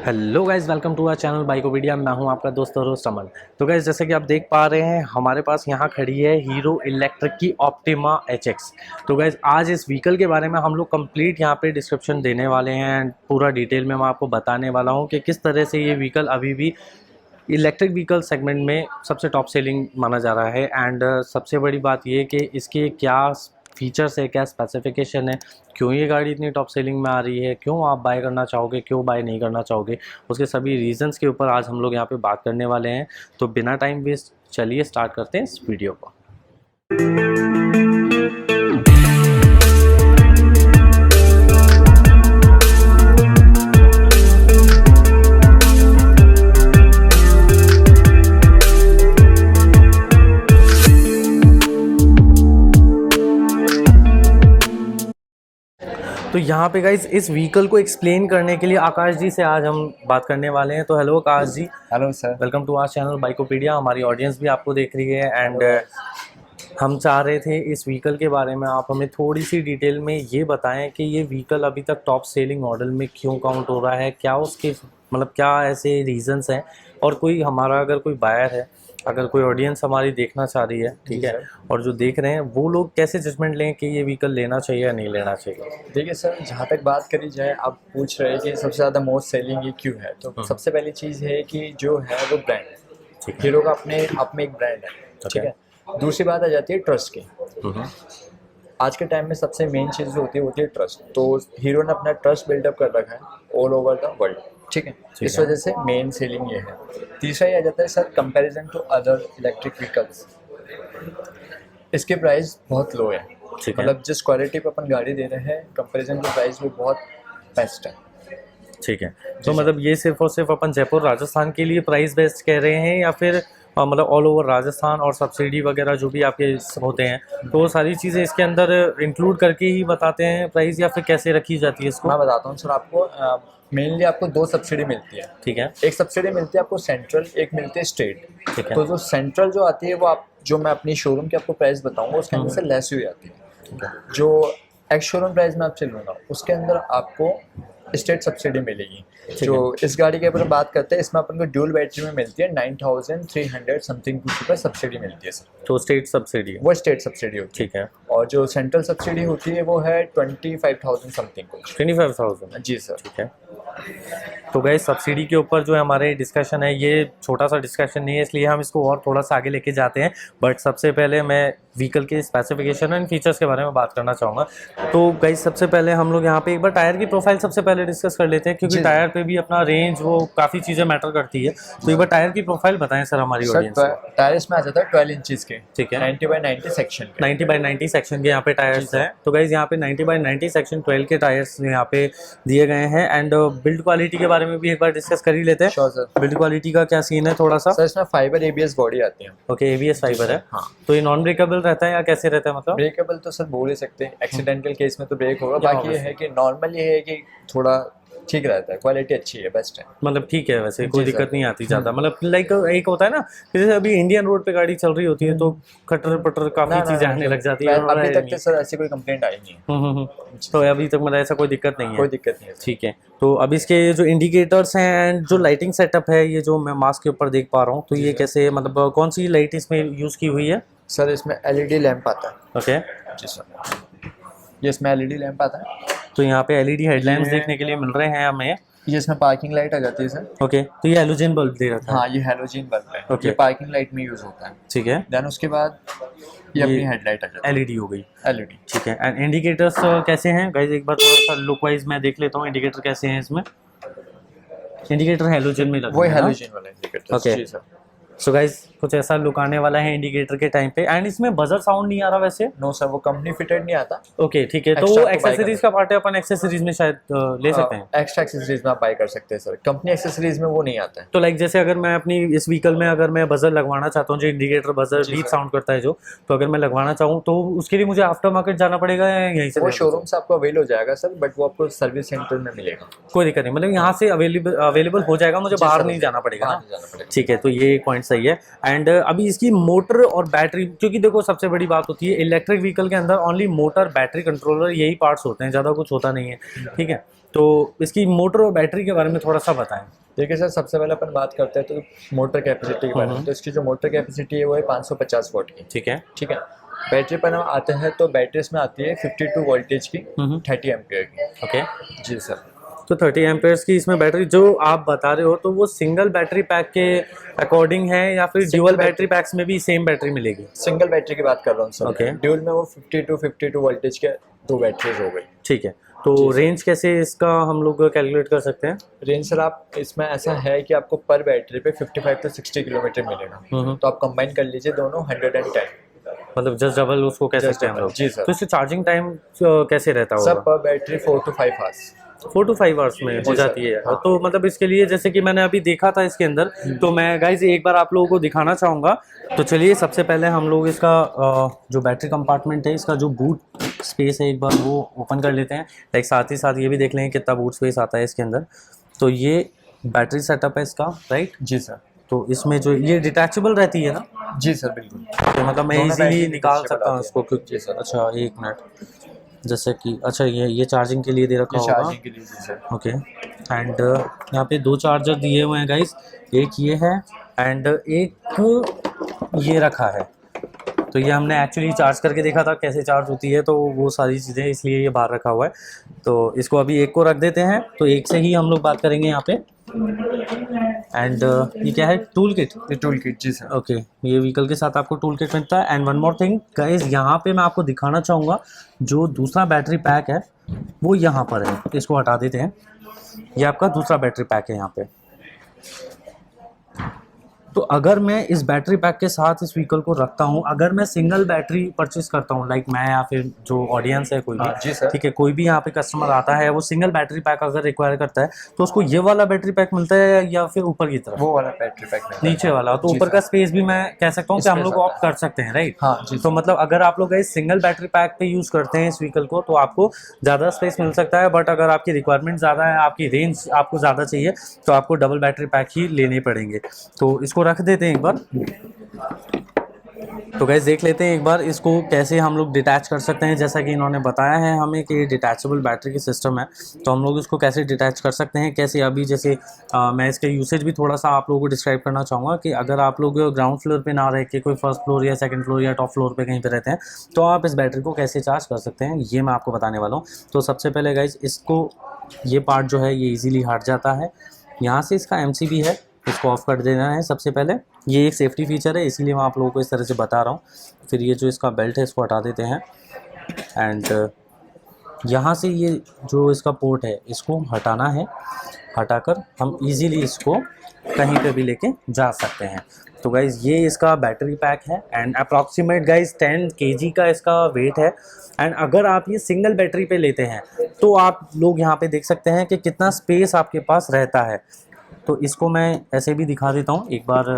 Hello guys, welcome to our channel Bikopedia. मैं हूं आपका दोस्त और होस्ट अमन। तो गाइज, जैसे कि आप देख पा रहे हैं, हमारे पास यहां खड़ी है हीरो इलेक्ट्रिक की ऑप्टिमा HX। तो गाइज, आज इस व्हीकल के बारे में हम लोग कंप्लीट यहां पे डिस्क्रिप्शन देने वाले हैं एंड पूरा डिटेल में मैं आपको बताने वाला हूं कि किस तरह से ये व्हीकल अभी भी इलेक्ट्रिक व्हीकल सेगमेंट में सबसे टॉप सेलिंग माना जा रहा है। एंड सबसे बड़ी बात ये कि इसके क्या फीचर्स है, क्या स्पेसिफिकेशन है, क्यों ये गाड़ी इतनी टॉप सेलिंग में आ रही है, क्यों आप बाय करना चाहोगे, क्यों बाय नहीं करना चाहोगे, उसके सभी रीजंस के ऊपर आज हम लोग यहाँ पे बात करने वाले हैं। तो बिना टाइम वेस्ट चलिए स्टार्ट करते हैं इस वीडियो को। तो यहाँ पे गाइज इस व्हीकल को एक्सप्लेन करने के लिए आकाश जी से आज हम बात करने वाले हैं। तो hello Akash ji. Hello sir, welcome to our channel Bikopedia. हमारी ऑडियंस भी आपको देख रही है एंड हम चाह रहे थे इस व्हीकल के बारे में आप हमें थोड़ी सी डिटेल में ये बताएं कि ये व्हीकल अभी तक टॉप सेलिंग मॉडल में क्यों काउंट हो रहा है, क्या उसके मतलब क्या ऐसे रीजंस हैं, और कोई हमारा अगर कोई बायर है, अगर कोई ऑडियंस हमारी देखना चाह रही है, ठीक है, और जो देख रहे हैं वो लोग कैसे जजमेंट लें कि ये व्हीकल लेना चाहिए या नहीं लेना चाहिए। देखिए सर, जहाँ तक बात करी जाए, आप पूछ रहे हैं कि सबसे ज़्यादा मोस्ट सेलिंग ये क्यों है। तो सबसे पहली चीज़ है कि जो है वो ब्रांड है। हीरो का अपने आप में एक ब्रांड है, ठीक है। दूसरी बात आ जाती है ट्रस्ट की। आज के टाइम में सबसे मेन चीज़ जो होती है ट्रस्ट। तो हीरो ने अपना ट्रस्ट बिल्डअप कर रखा है ऑल ओवर द वर्ल्ड, ठीक है। इस वजह से मेन सेलिंग ये है। तीसरा ये आ जाता है sir, comparison to other electric vehicles, इसके प्राइस बहुत लो है। मतलब जिस क्वालिटी पे अपन गाड़ी दे रहे हैं, कंपैरिजन के प्राइस भी बहुत बेस्ट है, ठीक है। तो मतलब ये सिर्फ और सिर्फ अपन जयपुर राजस्थान के लिए प्राइस बेस्ट कह रहे हैं या फिर मतलब ऑल ओवर राजस्थान और सब्सिडी वगैरह जो भी आपके होते हैं तो वो सारी चीज़ें इसके अंदर इंक्लूड करके ही बताते हैं प्राइस, या फिर कैसे रखी जाती है इसको? मैं बताता हूँ सर आपको। मेनली आपको दो सब्सिडी मिलती है, ठीक है। एक सब्सिडी मिलती है आपको सेंट्रल, एक मिलती है स्टेट, ठीक है। तो जो सेंट्रल जो आती है वो आप जो मैं अपनी शोरूम की आपको प्राइस बताऊंगा उसके अंदर से लेस हुई आती है। जो एक्स शोरूम प्राइस में आपसे लूँगा उसके अंदर आपको स्टेट सब्सिडी मिलेगी। जो इस गाड़ी के ऊपर बात करते हैं, इसमें अपन को ड्यूल बैटरी में मिलती है 9300 समथिंग कुछ पर सब्सिडी मिलती है सर। तो स्टेट सब्सिडी, वो स्टेट सब्सिडी होती है, ठीक है। और जो सेंट्रल सब्सिडी होती है वो है 25,000 समथिंग कुछ। 25,000, जी सर, ठीक है। तो गाइस, सब्सिडी के ऊपर जो है हमारे डिस्कशन है, ये छोटा सा डिस्कशन नहीं है, इसलिए हम इसको और थोड़ा सा आगे लेके जाते हैं। बट सबसे पहले मैं व्हीकल के स्पेसिफिकेशन एंड फीचर्स के बारे में बात करना चाहूँगा। तो गाइस, सबसे पहले हम लोग यहाँ पे एक बार टायर की प्रोफाइल सबसे पहले डिस्कस कर लेते हैं, क्योंकि टायर पे भी अपना रेंज वो काफ़ी चीज़ें मैटर करती है। तो एक बार टायर की प्रोफाइल बताएं सर हमारी ऑडियंस को। टायर इसमें आ जाता है 12 इंचेस के, ठीक है। 90x90 सेक्शन के, 90x90 सेक्शन के यहाँ पे टायर्स हैं। तो गाइस, यहाँ पे 90x90 सेक्शन 12 के टायर्स यहाँ पे दिए गए हैं। एंड बिल्ड क्वालिटी के बारे में भी एक बार डिस्कस कर ही लेते हैं। Sure sir. बिल्ड क्वालिटी का क्या सीन है थोड़ा सा? सर इसमें फाइबर ABS बॉडी आती है। ओके, ABS फाइबर है। हाँ। तो ये नॉन ब्रेकेबल रहता है या कैसे रहता है? मतलब ब्रेकेबल तो सर बोल ही सकते हैं, एक्सीडेंटल केस में तो ब्रेक होगा। बाकी ये है कि नॉर्मल ये है कि थोड़ा ठीक रहता है, क्वालिटी अच्छी है, बेस्ट है। मतलब ठीक है, वैसे कोई दिक्कत नहीं आती ज़्यादा। मतलब लाइक एक होता है ना, जैसे अभी इंडियन रोड पे गाड़ी चल रही होती है तो खटर पटर काफ़ी चीज़ें आने लग जाती है। अभी तक तो सर ऐसी कोई कंप्लेंट आई नहीं है। तो अभी तक मतलब ऐसा कोई दिक्कत नहीं है? कोई दिक्कत नहीं है, ठीक है। तो अब इसके जो इंडिकेटर्स हैं एंड जो लाइटिंग सेटअप है, ये जो मैं मास्क के ऊपर देख पा रहा हूँ, तो ये कैसे, मतलब कौन सी लाइट इसमें यूज़ की हुई है? सर इसमें LED लैंप आता है। ओके जी सर, ये इसमें LED लैंप आता है। तो यहाँ पे LED हेडलैम्प्स देखने के लिए मिल रहे हैं हमें। ये इसमें पार्किंग लाइट आ जाती है सर। ओके, तो ये हैलोजन बल्ब दे रखा है। हाँ, ये हैलोजन बल्ब है। Okay. ये पार्किंग लाइट में यूज होता है, ठीक है। देन उसके बाद ये अपनी हेडलाइट आ जाती है, LED हो गई। LED, ठीक है। एंड इंडिकेटर्स कैसे हैं गाइस? एक बार थोड़ा सा लुक वाइज मैं देख लेता हूँ, इंडिकेटर कैसे हैं इसमें? इंडिकेटर हैलोजन में लगा वो है, हैलोजन वाला इंडिकेटर। Okay. जी सर। सो गाइस, कुछ ऐसा लुक आने वाला है इंडिकेटर के टाइम पे। एंड इसमें बजर साउंड नहीं आ रहा वैसे? नो सर, वो कंपनी फिटेड नहीं आता। ओके, ठीक है। तो वो एक्सेसरीज का पार्ट है, अपन एक्सेसरीज में शायद ले सकते हैं। एक्स्ट्रा एक्सेसरीज में आप बाय कर सकते हैं सर, कंपनी एक्सेसरीज में वो नहीं आता है। तो लाइक जैसे अगर मैं अपनी इस व्हीकल में अगर मैं बजर लगवाना चाहता हूँ, जो इंडिकेटर बजर डीप साउंड करता है जो, तो अगर मैं लगवाना चाहूँ तो उसके लिए मुझे आफ्टर मार्केट जाना पड़ेगा या यहीं से? वो शोरूम से आपको अवेल हो जाएगा सर, बट वो आपको सर्विस सेंटर में मिलेगा। कोई दिक्कत नहीं, मतलब यहाँ से अवेलेबल हो जाएगा, मुझे बाहर नहीं जाना पड़ेगा ना? ठीक है, तो ये एक पॉइंट सही है। एंड अभी इसकी मोटर और बैटरी, क्योंकि देखो सबसे बड़ी बात होती है इलेक्ट्रिक व्हीकल के अंदर ओनली मोटर, बैटरी, कंट्रोलर, यही पार्ट्स होते हैं, ज़्यादा कुछ होता नहीं है, ठीक है। तो इसकी मोटर और बैटरी के बारे में थोड़ा सा बताएं। देखिए सर, सबसे पहले अपन बात करते हैं तो मोटर कैपेसिटी के बारे में। तो इसकी जो मोटर कैपेसिटी है वो है 550 वोल्ट की। ठीक है। ठीक है। बैटरी पर हम आते हैं तो बैटरी इसमें आती है 52 वोल्टेज की, 30 एम्पियर की। ओके। जी सर। तो 30 एम्पेयर्स की इसमें बैटरी जो आप बता रहे हो, तो वो सिंगल बैटरी पैक के अकॉर्डिंग है या फिर ड्यूअल बैटरी पैक्स में भी सेम बैटरी मिलेगी? सिंगल बैटरी की बात कर रहा हूँ सर। Okay. ड्यूल में वो 52 वोल्टेज के 2 बैटरीज हो गई। ठीक है। तो रेंज कैसे इसका हम लोग कैलकुलेट कर सकते हैं? रेंज सर, आप इसमें ऐसा है कि आपको पर बैटरी पे 55 से 60 किलोमीटर मिलेगा। तो आप कंबाइन कर लीजिए दोनों, 110, मतलब जस्ट डबल उसको कह सकते हैं हम लोग। जी सर। तो इसकी चार्जिंग टाइम कैसे रहता होगा? सब पर battery 4 to 5 hours. 4 to 5 hours में हो जाती है। हाँ। तो मतलब इसके लिए जैसे कि मैंने अभी देखा था इसके अंदर, तो मैं गाइस एक बार आप लोगों को दिखाना चाहूँगा। तो चलिए सबसे पहले हम लोग इसका जो बैटरी कंपार्टमेंट है, इसका जो बूट स्पेस है, एक बार वो ओपन कर लेते हैं। लाइक साथ ही साथ ये भी देख लेंगे कितना बूट स्पेस आता है इसके अंदर। तो ये बैटरी सेटअप है इसका, राइट? जी सर। तो इसमें जो ये डिटैचेबल रहती है ना? जी सर, बिल्कुल। तो मतलब मैं दोनों इजीली बैटरी निकाल detachable सकता हूँ आती है। इसको, क्योंकि जी सर। अच्छा एक मिनट, जैसे कि अच्छा ये चार्जिंग के लिए दे रखा ये होगा। चार्जिंग के लिए। जी सर। ओके। एंड यहाँ पे 2 चार्जर दिए हुए हैं गाइस, एक ये है एंड एक ये रखा है। तो ये हमने एक्चुअली चार्ज करके देखा था कैसे चार्ज होती है, तो वो सारी चीज़ें इसलिए ये बाहर रखा हुआ है। तो इसको अभी एक को रख देते हैं, तो एक से ही हम लोग बात करेंगे यहाँ पे। एंड ये क्या है? Tool kit. ये टूल किट। जी सर। ओके। ये व्हीकल के साथ आपको टूल किट मिलता है। And one more thing guys, यहाँ पे मैं आपको दिखाना चाहूँगा जो दूसरा बैटरी पैक है वो यहाँ पर है। इसको हटा देते हैं। ये आपका दूसरा बैटरी पैक है यहाँ पे। तो अगर मैं इस बैटरी पैक के साथ इस व्हीकल को रखता हूँ, अगर मैं सिंगल बैटरी परचेज करता हूँ, लाइक मैं या फिर जो ऑडियंस है कोई भी, जी सर। ठीक है, कोई भी यहाँ पे कस्टमर आता है, वो सिंगल बैटरी पैक अगर रिक्वायर करता है, तो उसको ये वाला बैटरी पैक मिलता है या फिर ऊपर की तरफ? वो वाला बैटरी पैक मिलता है। नीचे वाला। तो जी ऊपर सर। का स्पेस भी मैं कह सकता हूँ कि हम लोग Space ऑप्ट कर सकते हैं, राइट? हाँ जी। तो मतलब अगर आप लोग इस सिंगल बैटरी पैक पे यूज़ करते हैं इस व्हीकल को, तो आपको ज़्यादा स्पेस मिल सकता है। बट अगर आपकी रिक्वायरमेंट ज़्यादा है, आपकी रेंज आपको ज़्यादा चाहिए, तो आपको डबल बैटरी पैक ही लेने पड़ेंगे। तो इसको रख देते हैं एक बार। तो गाइस देख लेते हैं एक बार इसको कैसे हम लोग डिटैच कर सकते हैं। जैसा कि इन्होंने बताया है हमें कि ये डिटैचेबल बैटरी की सिस्टम है, तो हम लोग इसको कैसे डिटैच कर सकते हैं, कैसे अभी जैसे मैं इसके यूसेज भी थोड़ा सा आप लोगों को डिस्क्राइब करना चाहूँगा कि अगर आप लोग ग्राउंड फ्लोर पे ना रह के कोई फर्स्ट फ्लोर या सेकंड फ्लोर या टॉप फ्लोर पे कहीं पे रहते हैं, तो आप इस बैटरी को कैसे चार्ज कर सकते हैं, ये मैं आपको बताने वाला हूँ। तो सबसे पहले गाइस इसको, ये पार्ट जो है ये ईजिली हट जाता है। यहाँ से इसका MCB है, इसको ऑफ कर देना है सबसे पहले। ये एक सेफ्टी फीचर है, इसीलिए मैं आप लोगों को इस तरह से बता रहा हूँ। फिर ये जो इसका बेल्ट है इसको हटा देते हैं। एंड यहाँ से ये जो इसका पोर्ट है इसको हटाना है, हटाकर हम इजीली इसको कहीं पे भी लेके जा सकते हैं। तो गाइज़ ये इसका बैटरी पैक है एंड अप्रॉक्सीमेट गाइज़ 10 kg का इसका वेट है। एंड अगर आप ये सिंगल बैटरी पे लेते हैं तो आप लोग यहाँ पे देख सकते हैं कि कितना स्पेस आपके पास रहता है। तो इसको मैं ऐसे भी दिखा देता हूँ एक बार।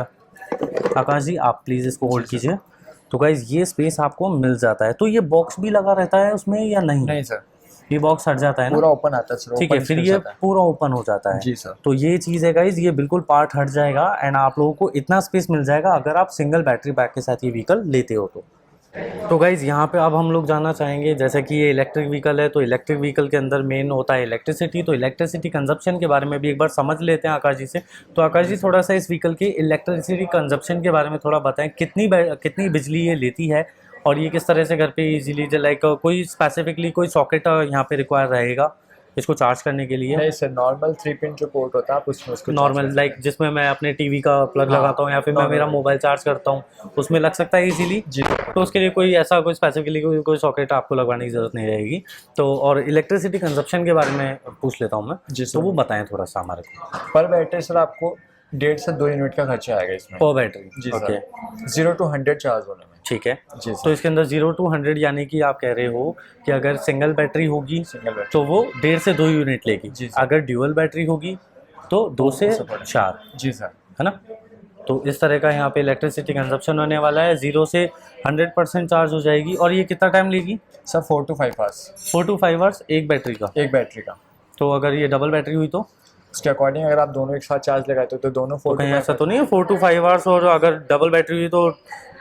आकाश जी आप प्लीज़ इसको होल्ड कीजिए। तो गाइज़ ये स्पेस आपको मिल जाता है। तो ये बॉक्स भी लगा रहता है उसमें या नहीं? नहीं सर, ये बॉक्स हट जाता है ना? पूरा ओपन आता है सर। ठीक है, फिर ये पूरा ओपन हो जाता है। जी सर। तो ये चीज़ है गाइज, ये बिल्कुल पार्ट हट जाएगा एंड आप लोगों को इतना स्पेस मिल जाएगा अगर आप सिंगल बैटरी पैक के साथ ये व्हीकल लेते हो तो गाइज़ यहाँ पे अब हम लोग जानना चाहेंगे, जैसे कि ये इलेक्ट्रिक व्हीकल है, तो इलेक्ट्रिक व्हीकल के अंदर मेन होता है इलेक्ट्रिसिटी। तो इलेक्ट्रिसिटी कंजप्शन के बारे में भी एक बार समझ लेते हैं आकाश जी से। तो आकाश जी थोड़ा सा इस व्हीकल की इलेक्ट्रिसिटी कंजप्शन के बारे में थोड़ा बताएं, कितनी बिजली ये लेती है और ये किस तरह से घर पे इजीली, लाइक कोई स्पेसिफिकली कोई सॉकेट यहाँ पे रिक्वायर रहेगा इसको चार्ज करने के लिए? नहीं सर, नॉर्मल 3 पिन जो पोर्ट होता है आप उसमें उसको नॉर्मल लाइक जिसमें मैं अपने टीवी का प्लग लगाता हूँ या फिर मैं मेरा मोबाइल चार्ज करता हूँ उसमें लग सकता है इजीली? जी। तो उसके लिए कोई ऐसा कोई स्पेसिफिकली कोई सॉकेट आपको लगवाने की ज़रूरत नहीं रहेगी। तो और इलेक्ट्रिसिटी कंजप्शन के बारे में पूछ लेता हूँ मैं। जी तो वो बताएं थोड़ा सा हमारे को। पर बैटरी सर आपको 1.5 से 2 यूनिट का खर्चा आएगा इसमें पर बैटरी? जी ओके, 0 to 100 चार्ज होने में। ठीक है जी तो इसके अंदर 0 to 100 यानी कि आप कह रहे हो कि अगर सिंगल बैटरी होगी तो वो 1.5 से 2 यूनिट लेगी, अगर ड्यूअल बैटरी होगी तो 2 से 4। जी सर, है ना? तो इस तरह का यहाँ पे इलेक्ट्रिसिटी कंजप्शन होने वाला है। 0 से 100% चार्ज हो जाएगी। और ये कितना टाइम लेगी sir? 4 to 5 hours. 4 to 5 hours एक बैटरी का? एक बैटरी का। तो अगर ये डबल बैटरी हुई तो उसके अकॉर्डिंग अगर आप दोनों एक साथ चार्ज लगाते हो तो दोनों 4 to 5 ऐसा तो नहीं है 4 to 5 आवर्स, और अगर डबल बैटरी हुई तो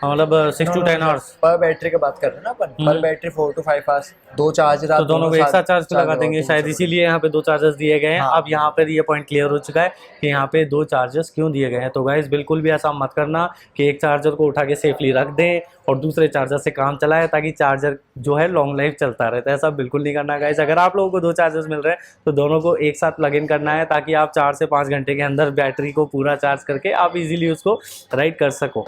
मतलब 6 to 10 आवर्स। पर बैटरी की बात कर रहे हैं ना अपन, पर बैटरी 4 to 5 आवर्स, 2 चार्ज तो दोनों को एक साथ चार्ज पे लगा देंगे शायद, इसीलिए यहाँ पे 2 चार्जर्स दिए गए हैं। हाँ। अब यहाँ पर ये पॉइंट क्लियर हो चुका है कि यहाँ पे 2 चार्जर्स क्यों दिए गए हैं। तो गाइस बिल्कुल भी ऐसा मत करना कि एक चार्जर को उठा के सेफली रख दें और दूसरे चार्जर से काम चलाए ताकि चार्जर जो है लॉन्ग लाइफ चलता रहता है। ऐसा बिल्कुल नहीं करना गाइस। अगर आप लोगों को 2 चार्जर्स मिल रहे हैं तो दोनों को एक साथ प्लग इन करना है ताकि आप 4 से 5 घंटे के अंदर बैटरी को पूरा चार्ज करके आप इजीली उसको राइड कर सको।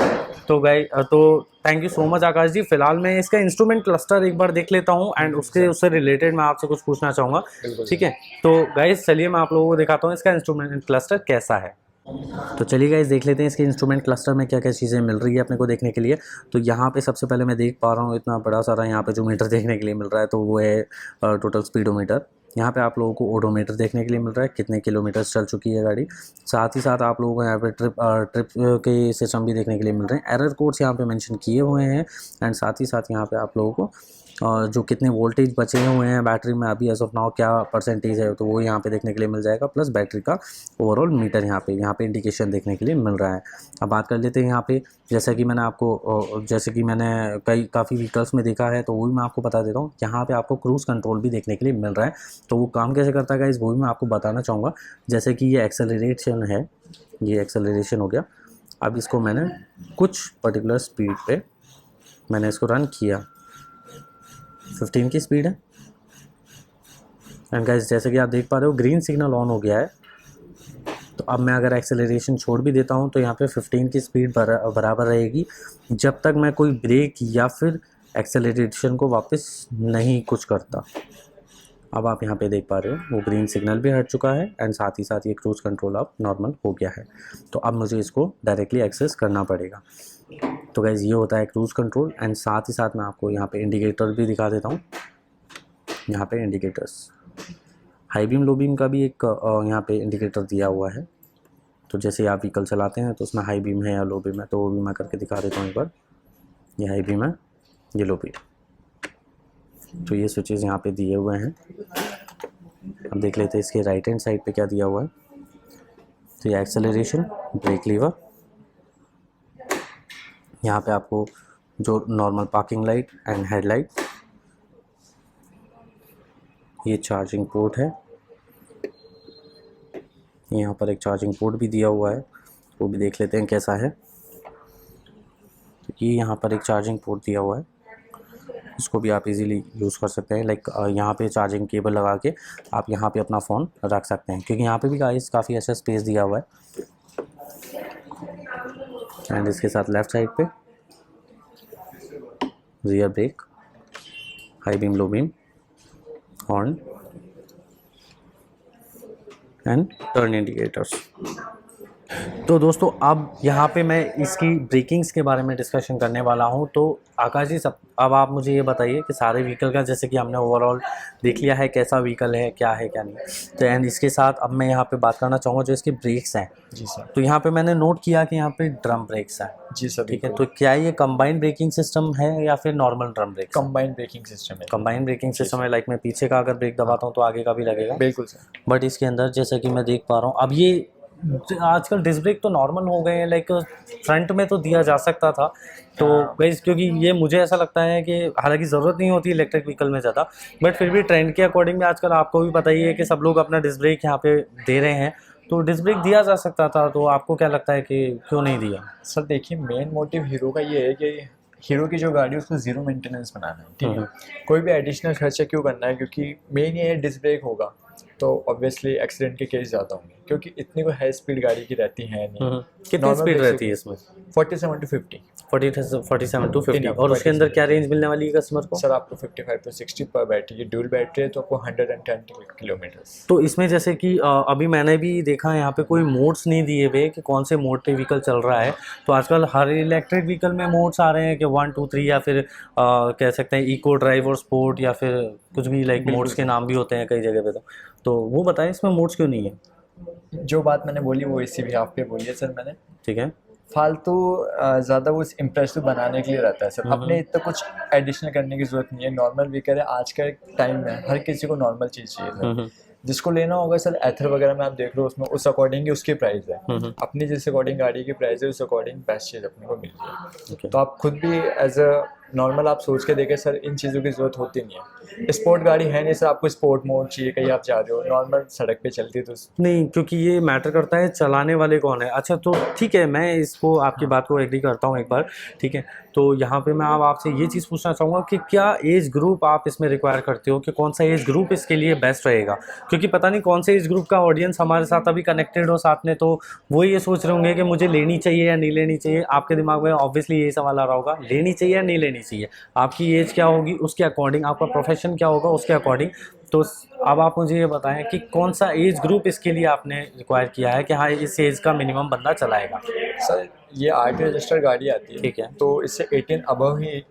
तो guys thank you so much Akash ji. फिलहाल मैं इसका इंस्ट्रूमेंट क्लस्टर एक बार देख लेता हूँ एंड उससे रिलेटेड मैं आपसे कुछ पूछना चाहूँगा, ठीक है। तो गाइस चलिए मैं आप लोगों को दिखाता हूँ इसका इंस्ट्रूमेंट क्लस्टर कैसा है। तो चलिए गाइस देख लेते हैं इसके इंस्ट्रूमेंट क्लस्टर में क्या क्या चीज़ें मिल रही है अपने को देखने के लिए। तो यहाँ पे सबसे पहले मैं देख पा रहा हूँ इतना बड़ा सारा यहाँ पे जो मीटर देखने के लिए मिल रहा है, तो वो है टोटल स्पीडोमीटर। यहाँ पे आप लोगों को ओडोमीटर देखने के लिए मिल रहा है, कितने किलोमीटर्स चल चुकी है गाड़ी। साथ ही साथ आप लोगों को यहाँ पे ट्रिप के सिस्टम भी देखने के लिए मिल रहे हैं। एरर कोड्स यहाँ पे मेंशन किए हुए हैं एंड साथ ही साथ यहाँ पे आप लोगों को जो कितने वोल्टेज बचे हुए हैं बैटरी में अभी एज ऑफ नाउ क्या परसेंटेज है तो वो यहाँ पे देखने के लिए मिल जाएगा, प्लस बैटरी का ओवरऑल मीटर यहाँ पे इंडिकेशन देखने के लिए मिल रहा है। अब बात कर लेते हैं यहाँ पे, जैसे कि मैंने काफ़ी व्हीकल्स में देखा है तो वो भी मैं आपको बता देता हूँ। यहाँ पे आपको क्रूज़ कंट्रोल भी देखने के लिए मिल रहा है, तो वो काम कैसे करता है गाइस वो भी मैं आपको बताना चाहूँगा। जैसे कि ये एक्सेलरेशन है, ये एक्सेलरेशन हो गया। अब इसको मैंने कुछ पर्टिकुलर स्पीड पे मैंने इसको रन किया, 15 की स्पीड है एंड गाइस जैसे कि आप देख पा रहे हो ग्रीन सिग्नल ऑन हो गया है। तो अब मैं अगर एक्सेलरेशन छोड़ भी देता हूं तो यहाँ पे 15 की स्पीड बराबर रहेगी जब तक मैं कोई ब्रेक या फिर एक्सेलरेशन को वापस नहीं कुछ करता। अब आप यहाँ पे देख पा रहे हो वो ग्रीन सिग्नल भी हट चुका है एंड साथ ही साथ ये क्रूज कंट्रोल अब नॉर्मल हो गया है। तो अब मुझे इसको डायरेक्टली एक्सेस करना पड़ेगा। तो गाइस ये होता है क्रूज कंट्रोल एंड साथ ही साथ मैं आपको यहाँ पे इंडिकेटर भी दिखा देता हूँ। यहाँ पे indicators high beam low beam का भी एक यहाँ पे इंडिकेटर दिया हुआ है। तो जैसे आप व्हीकल चलाते हैं तो उसमें हाई बीम है या लो बीम है तो वो भी मैं करके दिखा देता हूँ एक बार। ये हाई बीम है, ये लो बीम। तो ये स्विचेस यहाँ पे दिए हुए हैं। अब देख लेते हैं इसके राइट हैंड साइड पे क्या दिया हुआ है। तो ये एक्सेलरेशन, ब्रेक लीवर, यहाँ पे आपको जो normal parking light and headlight, ये चार्जिंग पोर्ट है। यहाँ पर एक चार्जिंग पोर्ट भी दिया हुआ है, वो भी देख लेते हैं कैसा है। तो ये यहाँ पर एक चार्जिंग पोर्ट दिया हुआ है, इसको भी आप इजीली यूज़ कर सकते हैं। लाइक यहाँ पे चार्जिंग केबल लगा के आप यहाँ पे अपना फ़ोन रख सकते हैं क्योंकि यहाँ पे भी गाइस काफ़ी अच्छा स्पेस दिया हुआ है। एंड इसके साथ लेफ़्ट साइड पे rear brake, high beam low beam, horn and turn indicators. तो दोस्तों अब यहाँ पे मैं इसकी ब्रेकिंग्स के बारे में डिस्कशन करने वाला हूँ। तो आकाश जी अब आप मुझे ये बताइए कि सारे व्हीकल का जैसे कि हमने ओवरऑल देख लिया है कैसा व्हीकल है, क्या है क्या नहीं। तो एंड इसके साथ अब मैं यहाँ पे बात करना चाहूँगा जो इसके ब्रेक्स हैं। जी सर। तो यहाँ पे मैंने नोट किया कि यहाँ पे ड्रम ब्रेक्स हैं। जी सर, ठीक है। तो क्या ये कंबाइंड ब्रेकिंग सिस्टम है या फिर normal drum brake? Combined braking system है। कंबाइंड ब्रेकिंग सिस्टम है। लाइक मैं पीछे का अगर ब्रेक दबाता हूँ तो आगे का भी लगेगा? बिल्कुल सर। बट इसके अंदर जैसा कि मैं देख पा रहा हूँ अब ये आजकल डिस्क ब्रेक तो नॉर्मल हो गए हैं, लाइक फ्रंट में तो दिया जा सकता था। तो गाइस क्योंकि ये मुझे ऐसा लगता है कि हालांकि ज़रूरत नहीं होती इलेक्ट्रिक व्हीकल में ज़्यादा, बट फिर भी ट्रेंड के अकॉर्डिंग में आजकल आपको भी पता ही है कि सब लोग अपना डिस्क ब्रेक यहाँ पे दे रहे हैं। तो डिस्क ब्रेक दिया जा सकता था, तो आपको क्या लगता है कि क्यों नहीं दिया? सर देखिए मेन मोटिव हीरो का ये है कि हीरो की जो गाड़ी है उसको ज़ीरो मेंटेनेंस बनाना है, ठीक है। कोई भी एडिशनल खर्चा क्यों करना है, क्योंकि मेन ये डिस्क ब्रेक होगा तो ऑब्वियसली एक्सीडेंट के केस ज़्यादा होंगे क्योंकि इतनी कोई हाई स्पीड गाड़ी की रहती है नहीं। कितनी स्पीड रहती है इसमें? 47 to 50। 47 to 50। और उसके अंदर क्या रेंज मिलने वाली है कस्टमर को? सर आपको 55 to 60 पर बैटरी, ये ड्यूल बैटरी है तो आपको 110 किलोमीटर। तो इसमें जैसे कि अभी मैंने भी देखा है यहाँ पे कोई मोड्स नहीं दिए हुए कि कौन से मोड पे व्हीकल चल रहा है। तो आजकल हर इलेक्ट्रिक व्हीकल में मोड्स आ रहे हैं कि 1 2 3 या फिर कह सकते हैं इको ड्राइव और स्पोर्ट या फिर कुछ भी, लाइक मोड्स के नाम भी होते हैं कई जगह पे। तो वो बताएं इसमें मोड्स क्यों नहीं है? जो बात मैंने बोली वो इसी भी हाफ पे बोली है सर मैंने। ठीक है। फालतू ज़्यादा वो इम्प्रेसिव बनाने के लिए रहता है सर, अपने इतना कुछ एडिशनल करने की ज़रूरत नहीं है। नॉर्मल व्हीकल है, आज के टाइम में हर किसी को नॉर्मल चीज़ चाहिए सर। जिसको लेना होगा सर एथर वगैरह में आप देख लो, उसमें उस अकॉर्डिंग ही उसकी प्राइस है। अपनी जिस अकॉर्डिंग गाड़ी की प्राइस है उस अकॉर्डिंग बेस्ट चीज़ अपने को मिल जाएगी। तो आप खुद भी एज अ नॉर्मल आप सोच के देखें सर, इन चीज़ों की ज़रूरत होती नहीं है। स्पोर्ट गाड़ी है नहीं सर, आपको स्पोर्ट मोड चाहिए, कहीं आप जा रहे हो नॉर्मल सड़क पे चलती है तो नहीं, क्योंकि ये मैटर करता है चलाने वाले कौन है। अच्छा तो ठीक है, मैं इसको आपकी बात को एग्री करता हूँ एक बार, ठीक है। तो यहाँ पे मैं अब आपसे ये चीज़ पूछना चाहूँगा कि क्या एज ग्रुप आप इसमें रिक्वायर करते हो, कि कौन सा एज ग्रुप इसके लिए बेस्ट रहेगा, क्योंकि पता नहीं कौन से एज ग्रुप का ऑडियंस हमारे साथ अभी कनेक्टेड हो साथ में, तो वो ये सोच रहे होंगे कि मुझे लेनी चाहिए या नहीं लेनी चाहिए। आपके दिमाग में ऑब्वियसली यही सवाल आ रहा होगा, लेनी चाहिए या नहीं लेनी चाहिए, आपकी एज क्या होगी उसके अकॉर्डिंग, आपका प्रोफेशन क्या होगा उसके अकॉर्डिंग। तो अब आप मुझे ये बताएं कि कौन सा एज ग्रुप इसके लिए आपने रिक्वायर किया है कि हाँ इस एज का मिनिमम बंदा चलाएगा। सर ये आरटी रजिस्टर्ड गाड़ी आती है, ठीक है, तो इससे 18 अबव ही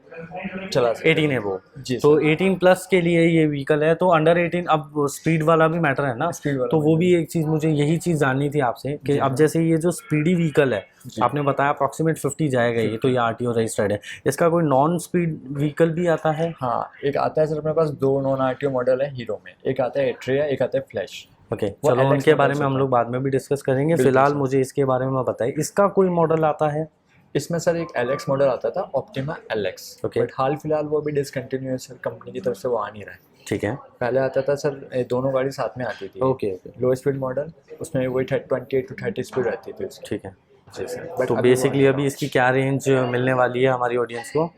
चला सकते 18 है वो जी तो 18 प्लस के लिए ये व्हीकल है। तो अंडर 18 अब स्पीड वाला भी मैटर है ना, स्पीड वाला तो वो भी एक चीज़ मुझे यही चीज़ जाननी थी आपसे कि अब जैसे ये जो स्पीडी व्हीकल है आपने बताया अप्रॉक्सीमेट 50 जाएगा ये, तो ये आरटीओ रजिस्टर्ड है। इसका कोई नॉन स्पीड व्हीकल भी आता है? हाँ एक आता है सर, अपने पास दो नॉन आरटीओ मॉडल है हीरो में, एक आता है एट्रिया, एक आता है फ्लैश। ओके चलो उनके बारे में हम लोग बाद में भी डिस्कस करेंगे, फिलहाल मुझे इसके बारे में बताइए इसका कोई मॉडल आता है? इसमें सर एक एलएक्स मॉडल आता था, ऑप्टिमा एलएक्स, बट हाल फिलहाल वो भी डिसकंटिन्यू है सर, कंपनी की तरफ से वो आ नहीं रहा है। ठीक है, पहले आता था सर, दोनों गाड़ी साथ में आती थी। ओके लो स्पीड मॉडल, उसमें वही 28 to 30 स्पीड रहती थी उसकी। ठीक है जी सर। तो बेसिकली अभी इसकी क्या रेंज मिलने वाली है हमारी ऑडियंस को?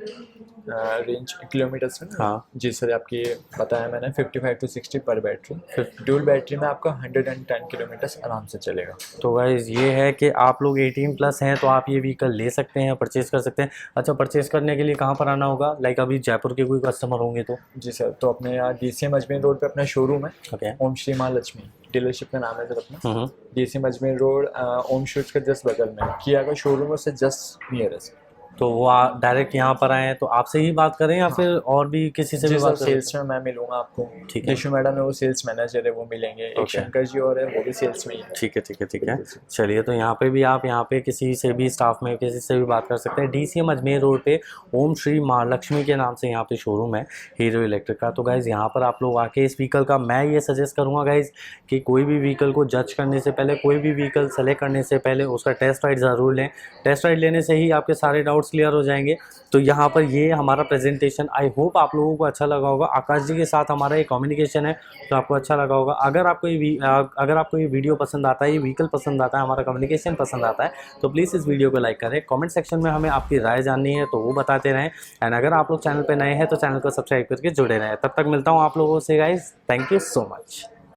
रेंज किलोमीटर्स में? हाँ जी सर, आपकी बताया मैंने 55 to 60 पर बैटरी। ड्यूल बैटरी में आपका 110 किलोमीटर्स आराम से चलेगा। तो गाइस ये है कि आप लोग 18 प्लस हैं तो आप ये व्हीकल ले सकते हैं, परचेज़ कर सकते हैं। अच्छा परचेज़ करने के लिए कहाँ पर आना होगा, लाइक अभी जयपुर के कोई कस्टमर होंगे तो? जी सर, तो अपने यहाँ DCM अजमेर रोड पे अपना शोरूम है, ओके, ओम श्री महालक्ष्मी डीलरशिप का नाम है सर अपना। DCM अजमेर रोड ओम शूज के जस्ट बगल में किया का शोरूम है, उससे जस्ट नियर है सर। तो वो डायरेक्ट यहाँ पर आए तो आपसे ही बात करें या फिर और भी किसी से भी बात करें? सेल्स में मैं मिलूंगा आपको। ठीक है, निशु मैडम है वो सेल्स मैनेजर है, वो मिलेंगे। एक शंकर जी और है, वो भी सेल्स में ही है। ठीक है ठीक है ठीक है। चलिए तो यहाँ पे भी आप यहाँ पे किसी से भी स्टाफ में किसी से भी बात कर सकते हैं। DCM अजमेर रोड पे ओम श्री महालक्ष्मी के नाम से यहाँ पे शोरूम है हीरो इलेक्ट्रिक का। तो गाइज़ यहाँ पर आप लोग आके इस व्हीकल का मैं ये सजेस्ट करूँगा गाइज़ कि कोई भी व्हीकल को जज करने से पहले, कोई भी व्हीकल सेलेक्ट करने से पहले उसका टेस्ट राइड ज़रूर लें। टेस्ट राइड लेने से ही आपके सारे डाउट्स क्लियर हो जाएंगे। तो यहाँ पर ये हमारा प्रेजेंटेशन आई होप आप लोगों को अच्छा लगा होगा। आकाश जी के साथ हमारा ये कम्युनिकेशन है तो आपको अच्छा लगा होगा। अगर आपको ये वीडियो पसंद आता है, ये व्हीकल पसंद आता है, हमारा कम्युनिकेशन पसंद आता है तो प्लीज़ इस वीडियो को लाइक करें। कमेंट सेक्शन में हमें आपकी राय जाननी है तो वो बताते रहें। एंड अगर आप लोग चैनल पर नए हैं तो चैनल को सब्सक्राइब करके जुड़े रहें। तब तक मिलता हूँ आप लोगों से guys, thank you so much.